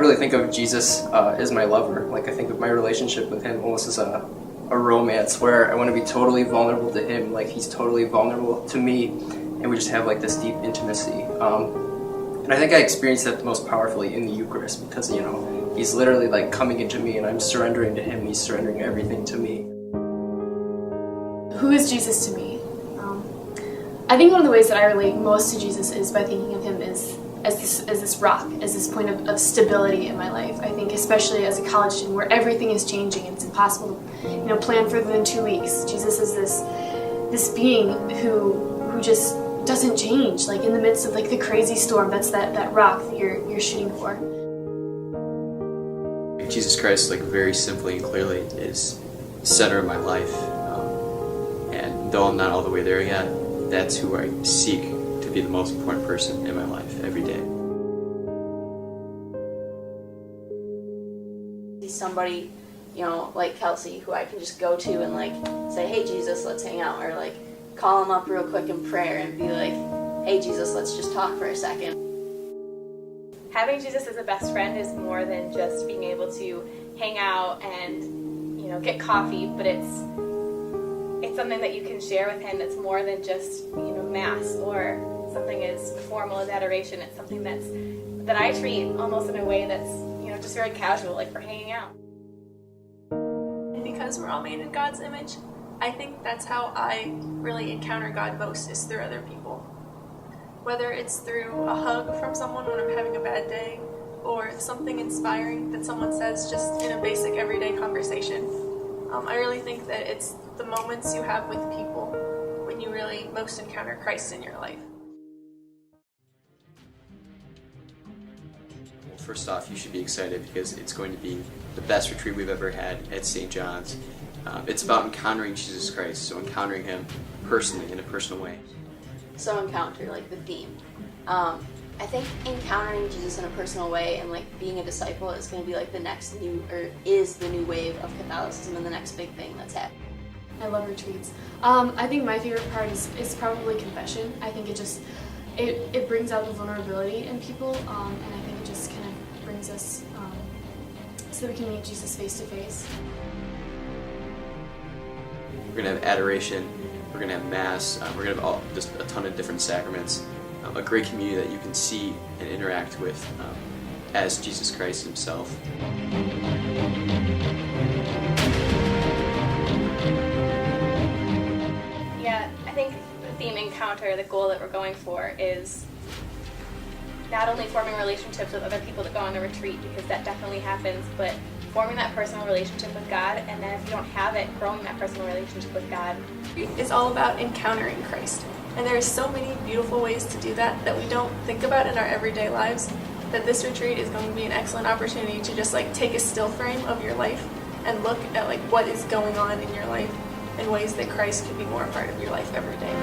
really think of Jesus as my lover. Like I think of my relationship with him almost as a romance where I want to be totally vulnerable to him, like he's totally vulnerable to me, and we just have like this deep intimacy. And I think I experienced that most powerfully in the Eucharist because, you know, he's literally like coming into me and I'm surrendering to him, he's surrendering everything to me. Who is Jesus to me? I think one of the ways that I relate most to Jesus is by thinking of him as this rock, as this point of stability in my life. I think especially as a college student where everything is changing and it's impossible to plan further than 2 weeks. Jesus is this being who just doesn't change, like in the midst of like the crazy storm. That's that rock that you're shooting for. Jesus Christ, like very simply and clearly, is the center of my life. And though I'm not all the way there yet, that's who I seek to be the most important person in my life every day. He's somebody, like Kelsey, who I can just go to and like say, hey Jesus, let's hang out, or like call him up real quick in prayer and be like, hey Jesus, let's just talk for a second. Having Jesus as a best friend is more than just being able to hang out and, get coffee, but it's something that you can share with him that's more than just, mass or something as formal as adoration. It's something that I treat almost in a way that's, just very casual, like for hanging out. Because we're all made in God's image, I think that's how I really encounter God most, is through other people. Whether it's through a hug from someone when I'm having a bad day, or something inspiring that someone says just in a basic everyday conversation. I really think that it's the moments you have with people when you really most encounter Christ in your life. First off, you should be excited because it's going to be the best retreat we've ever had at St. John's. It's about encountering Jesus Christ, so encountering him personally, in a personal way. So encounter, like the theme. I think encountering Jesus in a personal way and like being a disciple is going to be like is the new wave of Catholicism and the next big thing that's happening. I love retreats. I think my favorite part is probably confession. I think it brings out the vulnerability in people, and I think it just kind of brings us so that we can meet Jesus face to face. We're going to have adoration, we're going to have Mass, we're going to have just a ton of different sacraments, a great community that you can see and interact with as Jesus Christ himself. Yeah, I think the theme encounter, the goal that we're going for is not only forming relationships with other people that go on the retreat, because that definitely happens, but forming that personal relationship with God, and then if you don't have it, growing that personal relationship with God. It's all about encountering Christ. And there are so many beautiful ways to do that we don't think about in our everyday lives, that this retreat is going to be an excellent opportunity to just like take a still frame of your life and look at like what is going on in your life in ways that Christ can be more a part of your life every day.